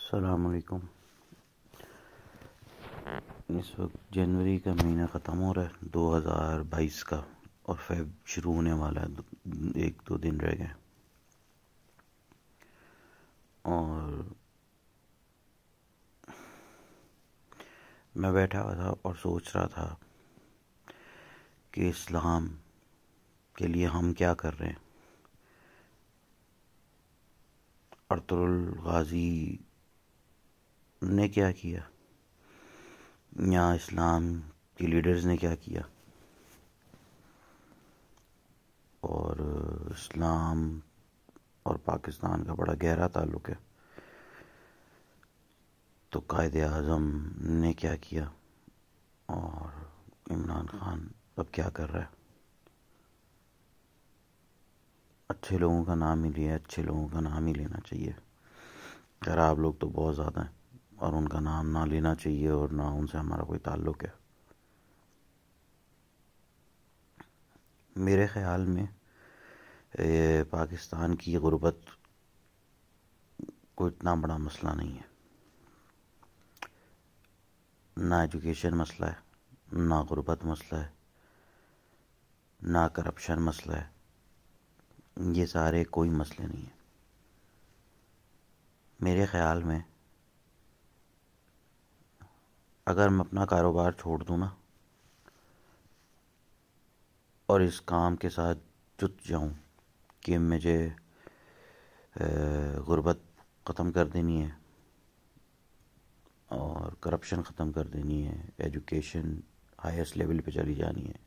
अस्सलाम वालेकुम। इस वक्त जनवरी का महीना ख़त्म हो रहा है 2022 का, और फेब शुरू होने वाला है। एक दो दिन रह गए और मैं बैठा हुआ था और सोच रहा था कि इस्लाम के लिए हम क्या कर रहे हैं। अर्तुगरुल गाजी ने क्या किया या इस्लाम के लीडर्स ने क्या किया, और इस्लाम और पाकिस्तान का बड़ा गहरा ताल्लुक़ है। तो कायदे आज़म ने क्या किया और इमरान खान अब क्या कर रहा है। अच्छे लोगों का नाम ही लिया, अच्छे लोगों का नाम ही लेना चाहिए। खराब लोग तो बहुत ज़्यादा हैं और उनका नाम ना लेना चाहिए और ना उनसे हमारा कोई ताल्लुक़ है। मेरे ख़्याल में पाकिस्तान की गुर्बत कोई इतना बड़ा मसला नहीं है। ना एजुकेशन मसला है, ना गुर्बत मसला है, ना करप्शन मसला है। ये सारे कोई मसले नहीं है मेरे ख़्याल में। अगर मैं अपना कारोबार छोड़ दूँ ना और इस काम के साथ जुट जाऊँ कि मुझे गुर्बत ख़त्म कर देनी है और करप्शन ख़त्म कर देनी है, एजुकेशन हाईएस्ट लेवल पे चली जानी है,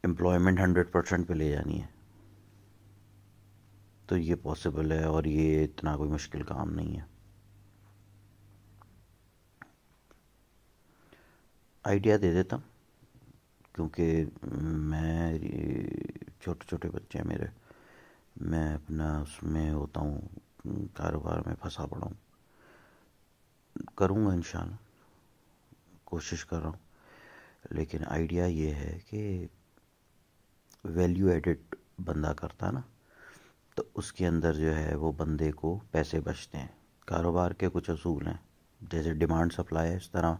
एम्प्लॉयमेंट 100% पे ले जानी है, तो ये पॉसिबल है और ये इतना कोई मुश्किल काम नहीं है। आइडिया दे देता हूँ, क्योंकि मैं छोटे छोटे बच्चे हैं मेरे, मैं अपना उसमें होता हूँ, कारोबार में फंसा पड़ा हूँ। करूँगा इंशाल्लाह, कोशिश कर रहा हूँ। लेकिन आइडिया ये है कि वैल्यू एडिड बंदा करता है ना, तो उसके अंदर जो है वो बंदे को पैसे बचते हैं। कारोबार के कुछ असूल हैं, जैसे डिमांड सप्लाई है, इस तरह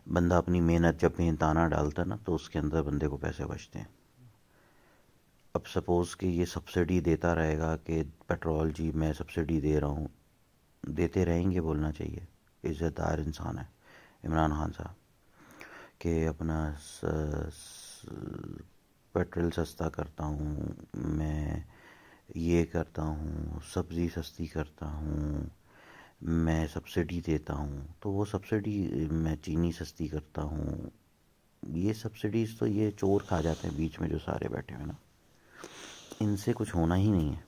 बंदा अपनी मेहनत जब मेहनताना डालता है ना, तो उसके अंदर बंदे को पैसे बचते हैं। अब सपोज़ कि ये सब्सिडी देता रहेगा कि पेट्रोल जी मैं सब्सिडी दे रहा हूँ, देते रहेंगे, बोलना चाहिए। इज़्ज़तदार इंसान है इमरान खान साहब कि अपना पेट्रोल सस्ता करता हूँ, मैं ये करता हूँ, सब्ज़ी सस्ती करता हूँ, मैं सब्सिडी देता हूँ, तो वो सब्सिडी, मैं चीनी सस्ती करता हूँ, ये सब्सिडीज़ तो ये चोर खा जाते हैं बीच में जो सारे बैठे हुए ना, इनसे कुछ होना ही नहीं है।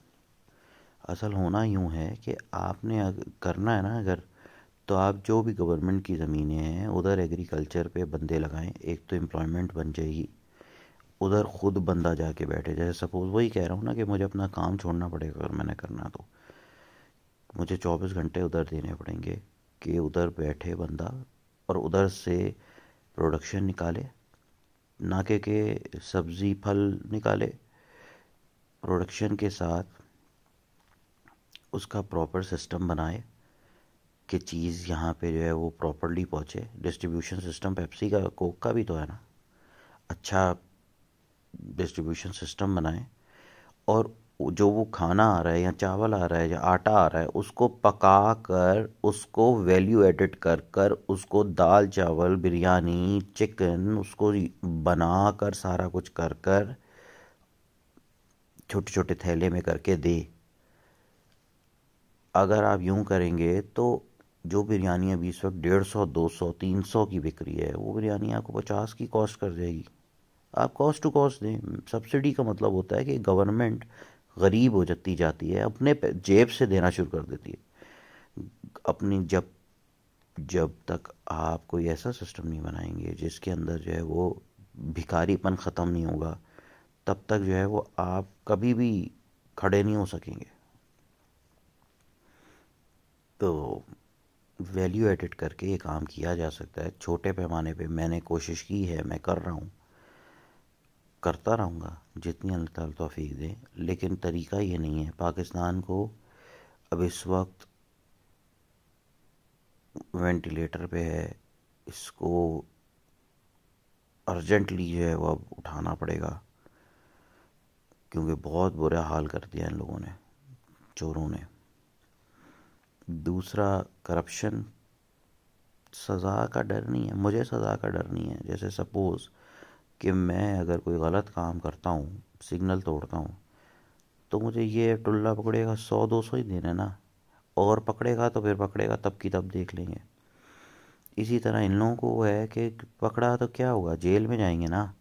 असल होना यूँ है कि आपने करना है ना अगर, तो आप जो भी गवर्नमेंट की ज़मीनें हैं उधर एग्रीकल्चर पे बंदे लगाएं। एक तो एम्प्लॉयमेंट बन जाएगी, उधर खुद बंदा जाके बैठे। जैसे सपोज़ वही कह रहा हूँ ना कि मुझे अपना काम छोड़ना पड़ेगा अगर मैंने करना, तो मुझे 24 घंटे उधर देने पड़ेंगे कि उधर बैठे बंदा और उधर से प्रोडक्शन निकाले, ना कि सब्ज़ी फल निकाले, प्रोडक्शन के साथ उसका प्रॉपर सिस्टम बनाए कि चीज़ यहाँ पे जो है वो प्रॉपरली पहुँचे। डिस्ट्रीब्यूशन सिस्टम पेप्सी का, कोक का भी तो है ना, अच्छा डिस्ट्रीब्यूशन सिस्टम बनाए, और जो वो खाना आ रहा है या चावल आ रहा है या आटा आ रहा है उसको पका कर, उसको वैल्यू एडिड कर कर, उसको दाल चावल बिरयानी चिकन उसको बना कर, सारा कुछ कर कर छोटे छोटे थैले में करके दे। अगर आप यूं करेंगे तो जो बिरयानी अभी इस वक्त 150 200 300 की बिक रही है, वो बिरयानी आपको 50 की कॉस्ट कर जाएगी। आप कॉस्ट टू कॉस्ट दें। सब्सिडी का मतलब होता है कि गवर्नमेंट गरीब हो जाती है, अपने जेब से देना शुरू कर देती है अपनी। जब जब तक आप कोई ऐसा सिस्टम नहीं बनाएंगे जिसके अंदर जो है वो भिखारीपन ख़त्म नहीं होगा, तब तक जो है वो आप कभी भी खड़े नहीं हो सकेंगे। तो वैल्यू एडिट करके ये काम किया जा सकता है छोटे पैमाने पे। मैंने कोशिश की है, मैं कर रहा हूँ, करता रहूँगा जितनी अल्लाह ताला तौफीक दे। लेकिन तरीका ये नहीं है। पाकिस्तान को अब इस वक्त वेंटिलेटर पे है, इसको अर्जेंटली जो है वो अब उठाना पड़ेगा, क्योंकि बहुत बुरा हाल कर दिया इन लोगों ने, चोरों ने। दूसरा करप्शन, सज़ा का डर नहीं है, मुझे सज़ा का डर नहीं है। जैसे सपोज़ कि मैं अगर कोई गलत काम करता हूँ, सिग्नल तोड़ता हूँ, तो मुझे ये टुल्ला पकड़ेगा 100-200 ही देना ना, और पकड़ेगा तो फिर पकड़ेगा, तब की तब देख लेंगे। इसी तरह इन लोगों को है कि पकड़ा तो क्या होगा, जेल में जाएंगे ना,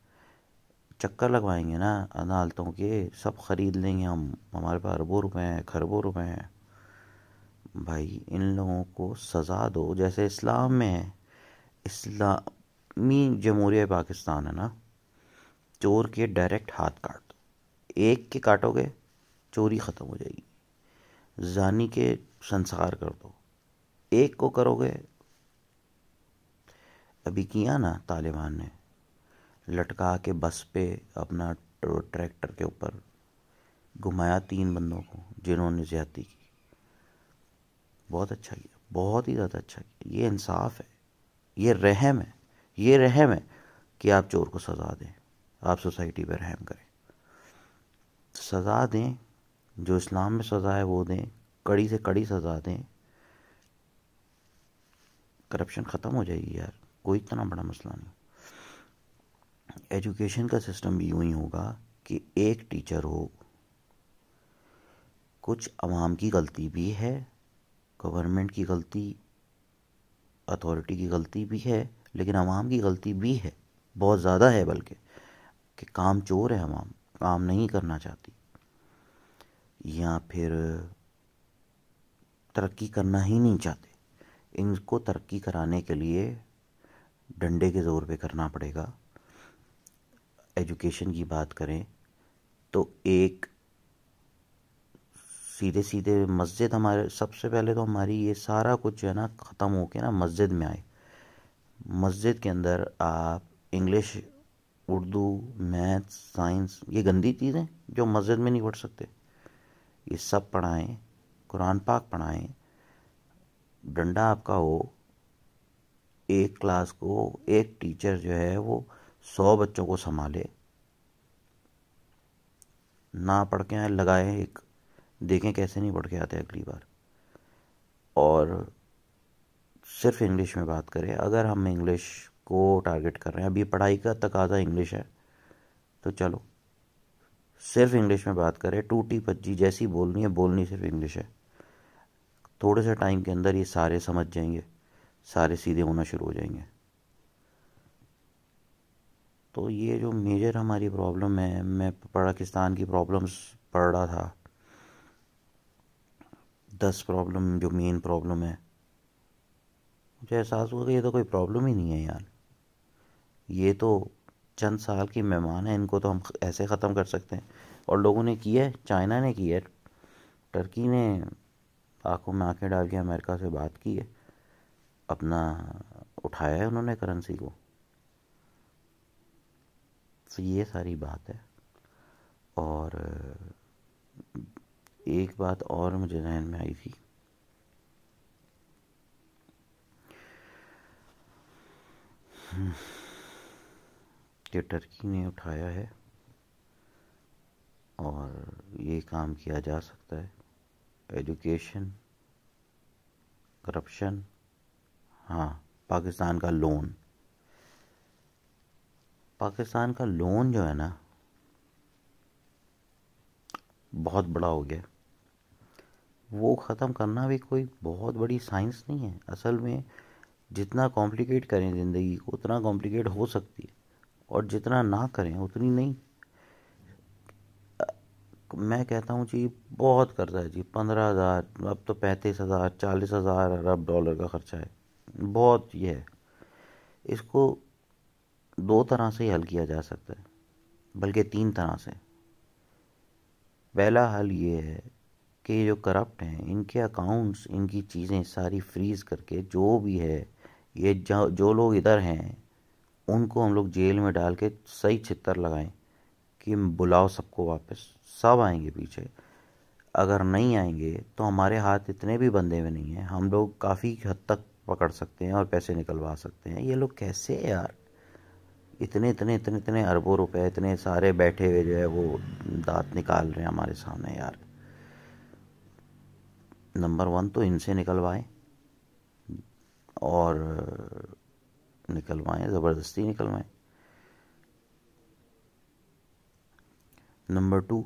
चक्कर लगवाएंगे ना अदालतों के, सब खरीद लेंगे हम, हमारे पास अरबों रुपए हैं, खरबों रुपए हैं। भाई इन लोगों को सज़ा दो, जैसे इस्लाम में है। इस्लामी जमहूरिया पाकिस्तान है ना, चोर के डायरेक्ट हाथ काट दो, एक के काटोगे चोरी ख़त्म हो जाएगी। जानी के संस्कार कर दो, एक को करोगे। अभी किया ना तालिबान ने, लटका के बस पे अपना ट्रैक्टर के ऊपर घुमाया 3 बंदों को जिन्होंने ज्यादती की। बहुत अच्छा किया, बहुत ही ज़्यादा अच्छा किया। ये इंसाफ है, ये रहम है, ये रहम है कि आप चोर को सज़ा दें, आप सोसाइटी पर रहम करें। सज़ा दें, जो इस्लाम में सज़ा है वो दें, कड़ी से कड़ी सज़ा दें, करप्शन ख़त्म हो जाएगी यार, कोई इतना बड़ा मसला नहीं। एजुकेशन का सिस्टम भी यूं ही होगा कि एक टीचर हो, कुछ अवाम की गलती भी है, गवर्नमेंट की गलती, अथॉरिटी की गलती भी है, लेकिन अवाम की गलती भी है, बहुत ज़्यादा है बल्कि, कि काम चोर है, अवाम काम नहीं करना चाहती, या फिर तरक्की करना ही नहीं चाहते। इनको तरक्की कराने के लिए डंडे के ज़ोर पे करना पड़ेगा। एजुकेशन की बात करें तो एक सीधे सीधे मस्जिद, हमारे सबसे पहले तो हमारी ये सारा कुछ जो है ना ख़त्म होके ना मस्जिद में आए। मस्जिद के अंदर आप इंग्लिश, उर्दू, मैथ्स, साइंस, ये गंदी चीज़ें जो मस्जिद में नहीं पढ़ सकते, ये सब पढ़ाएं, कुरान पाक पढ़ाएं। डंडा आपका हो, एक क्लास को एक टीचर जो है वो 100 बच्चों को संभाले, ना पढ़ के आए लगाए एक, देखें कैसे नहीं पढ़ के आते अगली बार। और सिर्फ इंग्लिश में बात करें, अगर हम इंग्लिश को टारगेट कर रहे हैं, अभी पढ़ाई का तकाजा इंग्लिश है, तो चलो सिर्फ इंग्लिश में बात करें, टूटी पज्जी जैसी बोलनी है, बोलनी सिर्फ इंग्लिश है। थोड़े से टाइम के अंदर ये सारे समझ जाएंगे, सारे सीधे होना शुरू हो जाएंगे। तो ये जो मेजर हमारी प्रॉब्लम है, मैं पाकिस्तान की प्रॉब्लम्स पढ़ रहा था, 10 प्रॉब्लम जो मेन प्रॉब्लम है, मुझे एहसास हुआ कि ये तो कोई प्रॉब्लम ही नहीं है यार, ये तो चंद साल की मेहमान है, इनको तो हम ऐसे ख़त्म कर सकते हैं। और लोगों ने किया है, चाइना ने किया है, टर्की ने आंखों में आंखें डाल के अमेरिका से बात की है, अपना उठाया है उन्होंने करेंसी को। तो ये सारी बात है। और एक बात और मुझे जहन में आई थी कि टर्की ने उठाया है और ये काम किया जा सकता है। एजुकेशन, करप्शन, हाँ, पाकिस्तान का लोन, पाकिस्तान का लोन जो है ना बहुत बड़ा हो गया, वो ख़त्म करना भी कोई बहुत बड़ी साइंस नहीं है असल में। जितना कॉम्प्लिकेट करें ज़िंदगी को उतना कॉम्प्लिकेट हो सकती है, और जितना ना करें उतनी नहीं। मैं कहता हूँ जी बहुत करता है जी, 15,000, अब तो 35,000, 40,000 अरब डॉलर का खर्चा है, बहुत ये है। इसको 2 तरह से ही हल किया जा सकता है, बल्कि 3 तरह से। पहला हल ये है कि जो करप्ट हैं इनके अकाउंट्स, इनकी चीज़ें सारी फ्रीज करके, जो भी है ये जो लोग इधर हैं उनको हम लोग जेल में डाल के सही छित्तर लगाएं कि बुलाओ सबको वापस, सब आएंगे पीछे। अगर नहीं आएंगे तो हमारे हाथ इतने भी बंधे हुए नहीं हैं, हम लोग काफ़ी हद तक पकड़ सकते हैं और पैसे निकलवा सकते हैं। ये लोग कैसे यार, इतने इतने इतने इतने अरबों रुपए इतने सारे बैठे हुए जो है वो दांत निकाल रहे हैं हमारे सामने यार। नंबर वन तो इनसे निकलवाएं, और निकलवाएं, ज़बरदस्ती निकलवाएं। नंबर टू,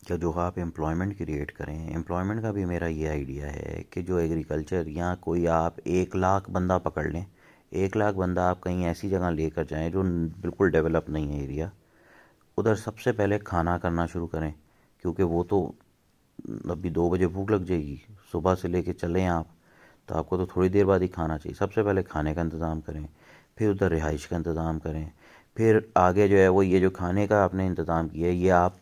क्या जो आप एम्प्लॉयमेंट क्रिएट करें। एम्प्लॉयमेंट का भी मेरा ये आइडिया है कि जो एग्रीकल्चर, या कोई आप 1 लाख बंदा पकड़ लें, 1 लाख बंदा आप कहीं ऐसी जगह लेकर जाएं जो बिल्कुल डेवलप नहीं है एरिया, उधर सबसे पहले खाना करना शुरू करें। क्योंकि वो तो अभी 2 बजे भूख लग जाएगी, सुबह से लेके चलें आप तो आपको तो थोड़ी देर बाद ही खाना चाहिए। सबसे पहले खाने का इंतज़ाम करें, फिर उधर रिहाइश का इंतज़ाम करें, फिर आगे जो है वो ये जो खाने का आपने इंतज़ाम किया है ये आप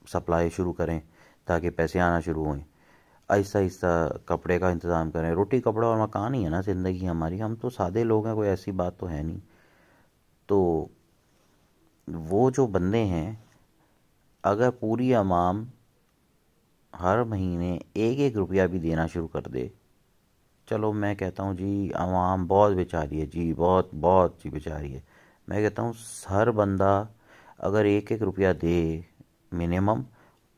सप्लाई शुरू करें ताकि पैसे आना शुरू हों। आहिस्ता आहिस्ता कपड़े का इंतज़ाम करें। रोटी कपड़ा और मकान ही है ना ज़िंदगी हमारी, हम तो सादे लोग हैं, कोई ऐसी बात तो है नहीं। तो वो जो बंदे हैं, अगर पूरी आवाम हर महीने 1-1 रुपया भी देना शुरू कर दे, चलो मैं कहता हूँ जी आवाम बहुत बेचारी है जी, बहुत बहुत जी बेचारी है, मैं कहता हूँ हर बंदा अगर 1-1 रुपया दे मिनिमम,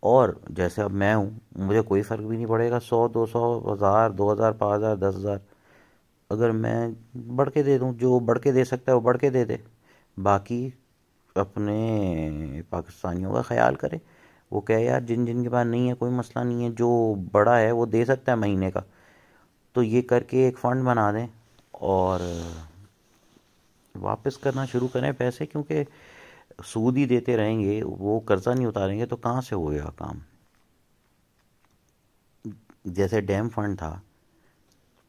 और जैसे अब मैं हूँ मुझे कोई फ़र्क भी नहीं पड़ेगा, 100, 200, 1000, 2000, 5000, 10,000, अगर मैं बढ़ के दे दूँ, जो बढ़ के दे सकता है वो बढ़ के दे दे, बाकी अपने पाकिस्तानियों का ख्याल करे। वो कहे यार जिन जिन के पास नहीं है कोई मसला नहीं है, जो बड़ा है वो दे सकता है महीने का, तो ये करके एक फ़ंड बना दें और वापस करना शुरू करें पैसे। क्योंकि सूद ही देते रहेंगे, वो कर्ज़ा नहीं उतारेंगे तो कहाँ से होएगा काम। जैसे डैम फंड था,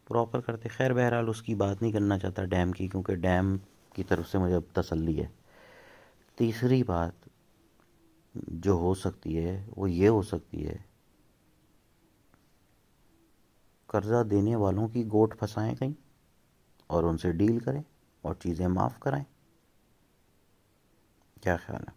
प्रॉपर करते। खैर बहरहाल उसकी बात नहीं करना चाहता डैम की, क्योंकि डैम की तरफ से मुझे अब तसल्ली है। तीसरी बात जो हो सकती है वो ये हो सकती है, कर्ज़ा देने वालों की गोट फंसाएं कहीं और उनसे डील करें और चीज़ें माफ़ कराएं। क्या ख्याल है?